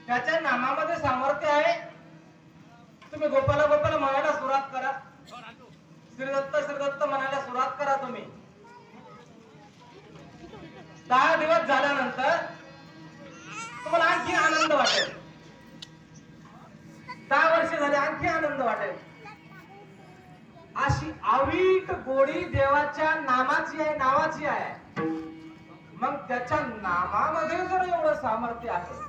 त्याच्या नामामध्ये सामर्थ्य आहे. तुम्ही गोपाला गोपाला म्हणायला सुरुवात करा. श्रीदत्त श्रीदत्त म्हणायला सुरुवात करा. तुम्ही 10 दिवस झाल्यानंतर तुम्हाला आणखी आनंद वाटेल. 10 वर्ष झाले आणखी आनंद वाटेल. अशी अवीट गोडी देवाच्या नामाची आहे, नावाची आहे. मग त्याच्या नामामध्ये जर एवढं सामर्थ्य आहे,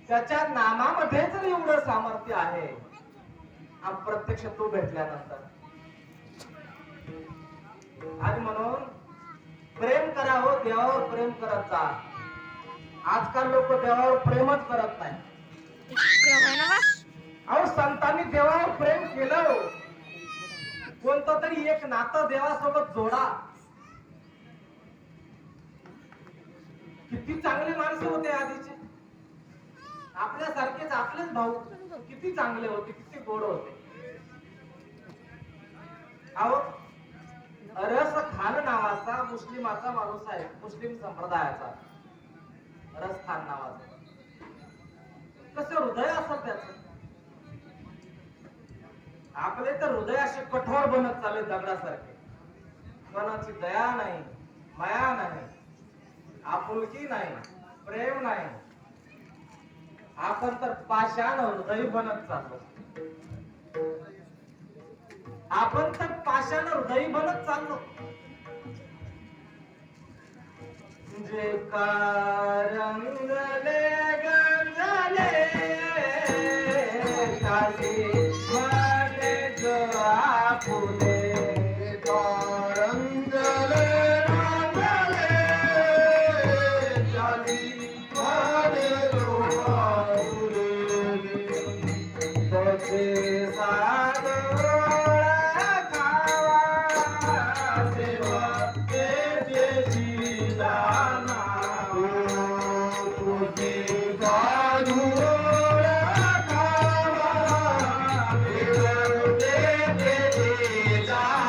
त्याच्या नामामध्ये जर एवढं सामर्थ्य आहे, आणि प्रत्यक्ष तो भेटल्यानंतर, आणि म्हणून प्रेम करावं, देवावर प्रेम करत जा. आजकाल लोक देवावर प्रेमच करत नाही. अहो संतांनी देवावर प्रेम केलं. कोणतं तरी एक नातं देवासोबत जोडा. किती चांगले माणसं होते आधीचे. आपल्यासारखेच आपलेच भाऊ किती चांगले होते, किती गोड होते. अहो रस खान नावाचा मुस्लिमाचा माणूस आहे, मुस्लिम संप्रदायाचा. रस खान नावाचा. कसं हृदय असत त्याचं. आपले तर हृदय असे कठोर बनत चालले दगडासारखे. कोणाची दया नाही, माया नाही, आपुलकी नाही, प्रेम नाही. आपण तर पाषाण हृदय बनत चाललो. आपण तर पाषाण हृदय बनत चाललो. जे कारंगले गंगले काली वाले जो आपुले कारंगले रंगले काली वाले जो आपुले तोचे साधोळा खावा देवा ते जीदाना तुझे साधोळा खावा देवा ते जीदाना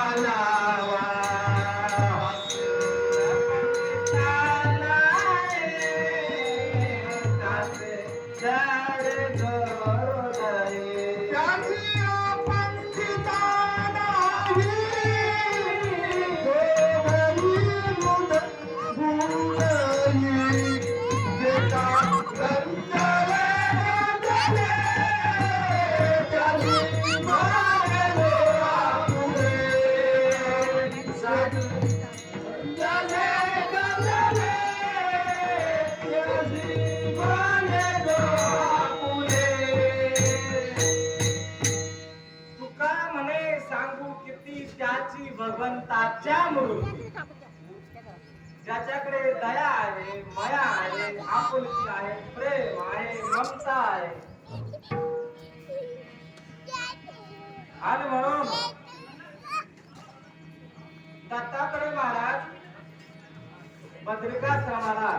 भगवंताच्या मूर्ती. ज्याच्याकडे दया आहे, माया आहे, आपुलकी आहे, प्रेम आहे, ममता आहे. आणि म्हणून दत्तात्रय महाराज बद्रिकाश्रमाला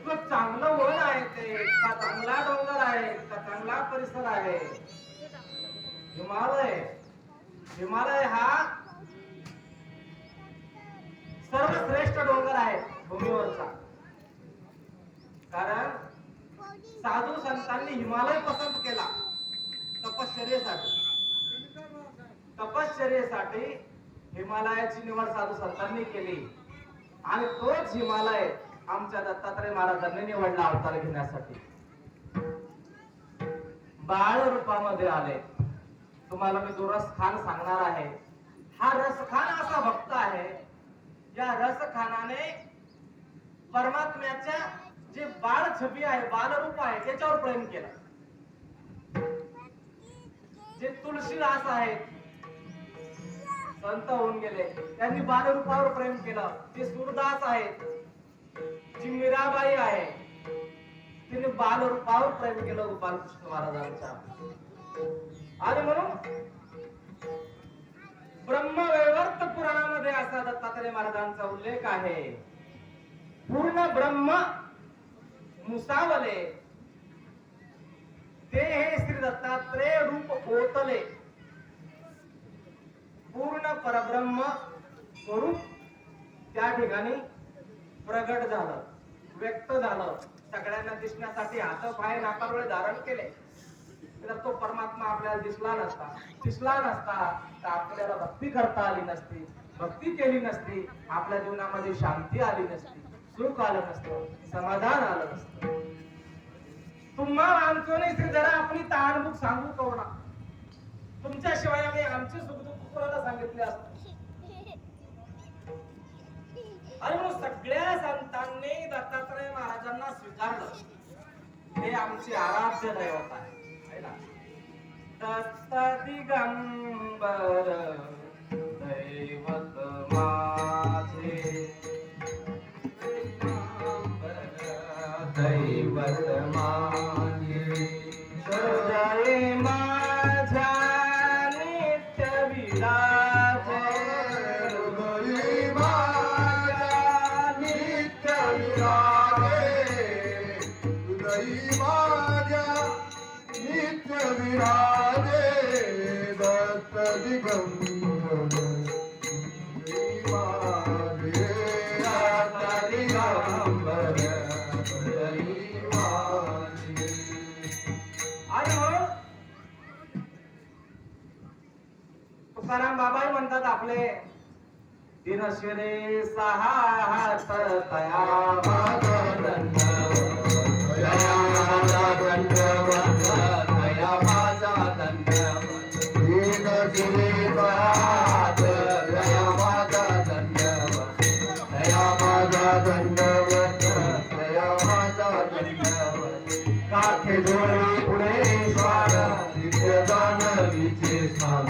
खूप चांगलं वन आहे. ते का चांगला डोंगर आहे, का चांगला परिसर आहे. हिमालय हा सर्वश्रेष्ठ डोंगर आहे भूमीवरचा. कारण साधू संतांनी हिमालय पसंत केला तपश्चर्येसाठी हिमालयाची निवड साधू संतांनी केली. आणि तोच हिमालय आमच्या दत्तात्रय महाराजांनी निवडला अवतार घेण्यासाठी. बाळ रूपामध्ये आले. तुम्हाला मी जो रसखान सांगणार आहे, हा रसखान असा भक्त आहे. या रसखानाने परमात्म्याच्या जे बाळ छबी आहे, बालरूप आहे, त्याच्यावर प्रेम केलं. जे तुळशीदास आहेत, संत होऊन गेले, त्यांनी बालरूपावर प्रेम केलं. जे सूरदास आहेत, जी मीराबाई आहे, तिने बालरूपावर प्रेम केलं गोपालकृष्ण महाराजांच्या. आणि म्हणून ब्रह्मवैवर्त पुराणामध्ये असा दत्तात्रय दत्तात्रय महाराजांचा उल्लेख आहे. पूर्ण ब्रह्म मुसावले ते हे श्री दत्तात्रय रूप ओतले. पूर्ण परब्रह्म स्वरूप त्या ठिकाणी प्रगट झालं, व्यक्त झालं. सगळ्यांना दिसण्यासाठी हात पाय नाकाडोळे धारण केले. तर तो परमात्मा आपल्याला दिसला नसता तर आपल्याला भक्ती करता आली नसती. भक्ती केली नसती, आपल्या जीवनामध्ये शांती आली नसती, सुख आलं नसतं, समाधान आलं नसतं. तुम्हाला आमचोने श्री जरा आपली तहानभूक सांगू कवडा. तुमच्याशिवाय आम्ही आमचे सुख दुःख कोणाला सांगितले असते. आणि मग सगळ्या संतांनी दत्तात्रय महाराजांना स्वीकारलं. हे आमचे आराध्य दैवत आहे. दत्त दिगंबर दैवत माझे, दैवत माझे, जय माझ्या नित्य विराज, हृदयी माझ्या नित्य विराजे, हृदयी माझ्या नित्य विराजे. दत्त दिगंबर हृदयी माझे, दत्त दिगंबर हृदयी माझे. आणि म्हणून तुकाराम बाबा म्हणतात आपले, दिनशिरे सहा हात तया माझा दंडवत, तया माझा दंडवत, तया माझा दंडवत. दिनशिरे सहा हात तया माझा दंडवत, तया माझा दंडवत, तया माझा दंडवत. काठी जोडी पुढे स्वार, नित्य जाणवीचे स्नान,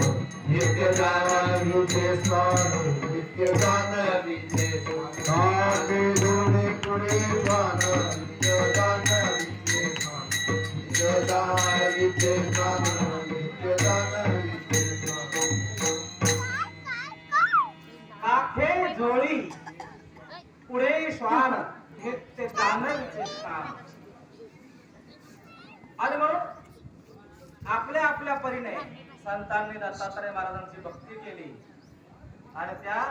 नित्य जाणवीचे स्नान, नित्य जाणवीचे स्नान. काठी जोडी पुढे स्वार, नित्य जाणवीचे स्नान, नित्य जाणवीचे स्नान, नित्य जाणवीचे स्नान. काखे जोळी पुढे श्वान, नित्य जाणवीचे स्नान. आणि म्हणून आपल्या आपल्या परीने संतांनी दत्तात्रय महाराजांची भक्ती केली आणि त्या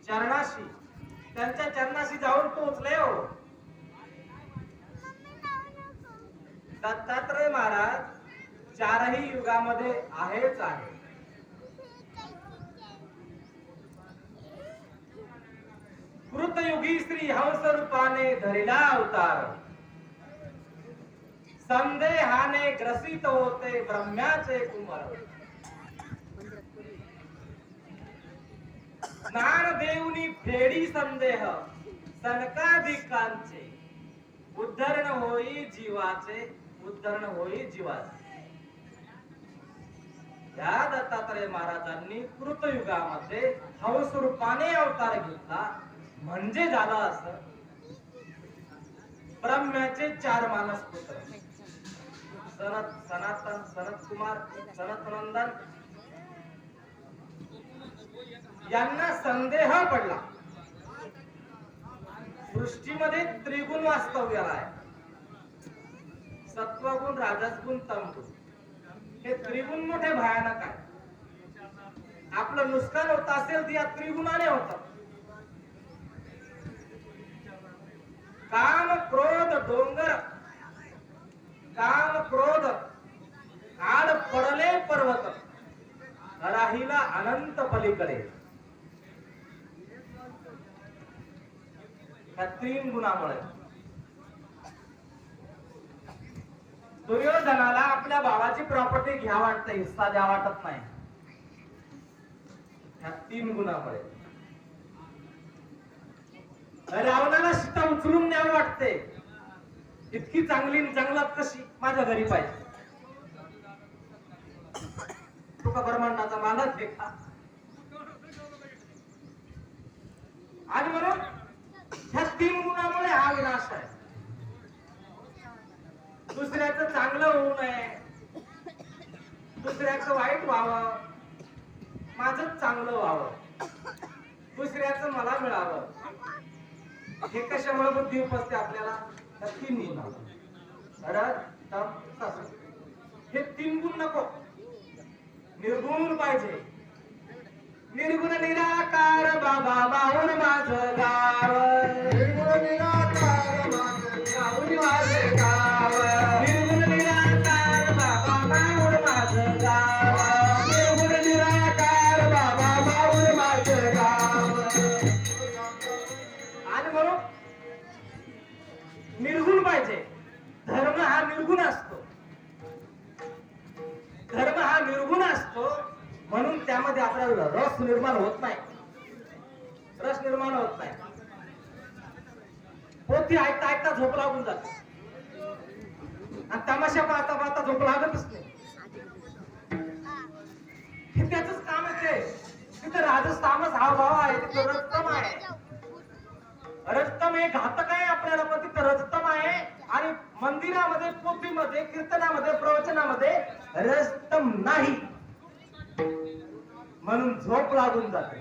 चरणाशी, त्यांच्या चरणाशी जाऊन पोहोचले. हो, दत्तात्रय महाराज चारही युगामध्ये आहेच आहे. कृतयुगी श्री हंस रूपाने धरिला अवतार, संदेहाने ग्रसित होते ब्रह्म्याचे कुमार. ज्ञानदेवनी फेडी संदेह सनकाधिकांचे, उद्धरण होई जीवाचे, उद्धरण होई जीवाचे. या दत्तात्रय महाराजांनी कृतयुगामध्ये हंस रूपाने अवतार घेतला. म्हणजे झालं असं, ब्रह्म्याचे चार मानस पुत्र सनातन, सनत कुमार, सनत नंदन यांना संदेह पडला. सृष्टीमध्ये त्रिगुण वास्तव्याला आहे. सत्वगुण, राजसगुण, तमगुण. हे त्रिगुण मोठे भयानक आहे. आपलं नुकसान होत असेल तर या त्रिगुणाने होत. काम क्रोध डोंगर, काम क्रोध आड पडले पर्वत, राहिला अनंत पलीकडे. या तीन गुणामुळे दुर्योधनाला आपल्या भावाची प्रॉपर्टी घ्या वाटते, हिस्सा द्या वाटत नाही. या तीन गुणामुळे रावणाला सीता उचलून न्यावं वाटते. इतकी चांगली जंगलात कशी माझ्या घरी पाहिजे. तुका ब्रह्मांडाचा मालक देखा. आणि म्हणून ह्या तीन गुणामुळे हा विनाश आहे. दुसऱ्याचं चांगलं होऊ नये, दुसऱ्याचं वाईट व्हावं, माझं चांगलं व्हावं, दुसऱ्याचं मला मिळावं. हे कशामुळे बुद्धी उपसते आपल्याला? तर 3 गुण. रज तम सत्व. हे 3 गुण नको, निर्गुण पाहिजे. निर्गुण निराकार बाबा माऊन माझं गाव, निर्गुण निराकार माऊन माझं गाव, निर्गुण निराकार बाबा माऊन माझं गाव, निर्गुण निराकार बाबा माऊन माझं गाव. आणि म्हणून निर्गुण पाहिजे. धर्म हा निर्गुण असतो, धर्म हा निर्गुण असतो. म्हणून त्यामध्ये आपल्याला रस निर्माण होत नाही, रस निर्माण होत नाही. पोथी ऐकता ऐकता झोप लागून जाते आणि तमाशा पाहता पाहता झोप लागतच नाही. हे त्याच काम आहे. ते तिथं राजस्थानच हावभाव आहे, तिथं रजतम आहे. रजतम हे घातक आहे आपल्याला, पण तिथं रजतम आहे. आणि मंदिरामध्ये, पोथीमध्ये, कीर्तनामध्ये, प्रवचनामध्ये रजतम नाही. म्हणून झोप लागून जाते,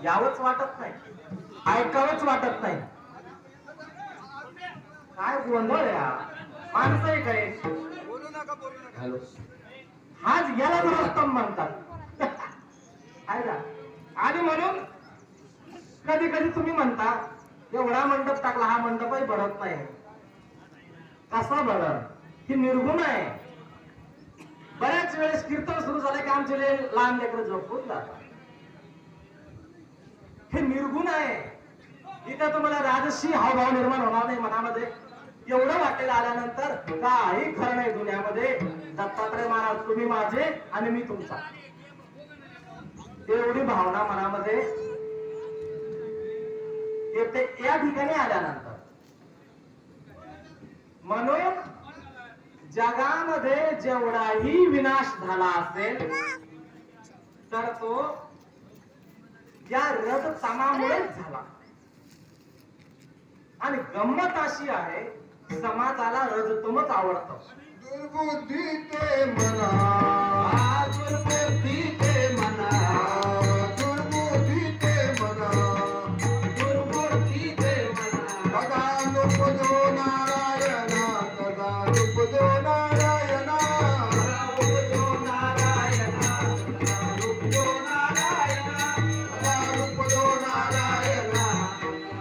यावंच वाटत नाही, ऐकावंच वाटत नाही. काय गोंधळ या माणसं आहे काय? हॅलो, हाच याला रजतम म्हणतात. आहे का? आणि म्हणून कधी कधी तुम्ही म्हणता एवढा मंडप टाकला, हा मंडपही भरत नाही. कसा भरत? ही निर्गुण आहे. बऱ्याच वेळेस कीर्तन सुरू झालं की आमचे लहान लेकरं झोपून जातात. हे निर्गुण आहे. इथे तुम्हाला राजसी हावभाव निर्माण होणार नाही मनामध्ये. एवढं वाटेल आल्यानंतर काही खरं नाही दुनियामध्ये. दत्तात्रय महाराज तुम्ही माझे आणि मी तुमचा, एवढी भावना मनामध्ये येते या ठिकाणी आल्यानंतर. म्हणून जगामध्ये जेवढाही विनाश झाला असेल तर तो या रजतमामुळेच झाला. आणि गंमत अशी आहे, समाजाला रजतमच आवडतं. दुर्बुद्धी ते मना, दुर्बुद्धी ते म्हणा, दुर्बुद्धी ते मना, दुर्बुद्धी ते म्हणा. तदा नुपदो नारायणा, तदा नुपदो नारायणा, उपजो नारायणा, उपजो नारायणा, तदा नुपदो नारायणा.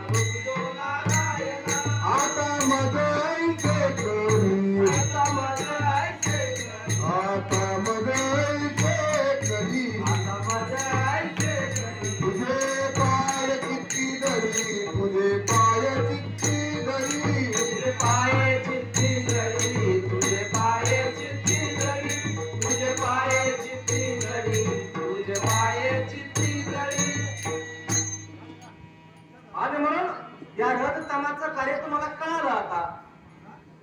उपजो नारायणा. आता मदईचे करी, आता माझं ऐकायचं, आता मदईचे करी, आता माझं ऐकायचं. तुझे पाय चित्ती धरी, तुझे पाय चित्ती धरी. तुझे पाय चित्ती धरी, तुझे पाय चित्ती धरी, तुझे पाय चित्ती धरी, तुझे पाय चित्ती धरी. आणि म्हणून या रजतमाचं कार्य तुम्हाला कळालं आता.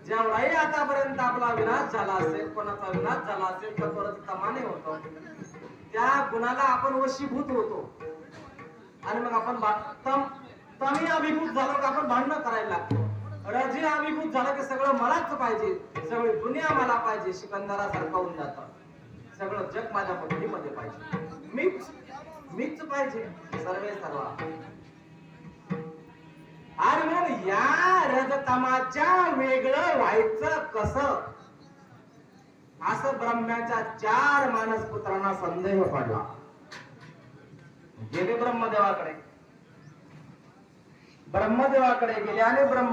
जेवढाही आतापर्यंत आपला विनाश झाला असेल, कोणाचा विनाश झाला असेल तर तो रजतमाने होतो. त्या गुणाला आपण वशीभूत होतो आणि मग आपण तमी अभिभूत झालो की आपण भांडणं करायला लागतो. रजी अभिभूत झालं की सगळं मलाच पाहिजे, सगळी दुनिया मला पाहिजे, सिकंदरासारखं होऊन जातं. सगळं जग माझ्या बुद्धीमध्ये पाहिजे, मीच पाहिजे, सर्वे सर्वा. आणि म्हणून या रजतमाच्या वेगळं व्हायचं कसं, असं ब्रह्म्याच्या 4 मानसपुत्रांना संदेह पडला. गेले ब्रह्मदेवाकडे, ब्रह्मदेवाकडे गेले आणि ब्रह्म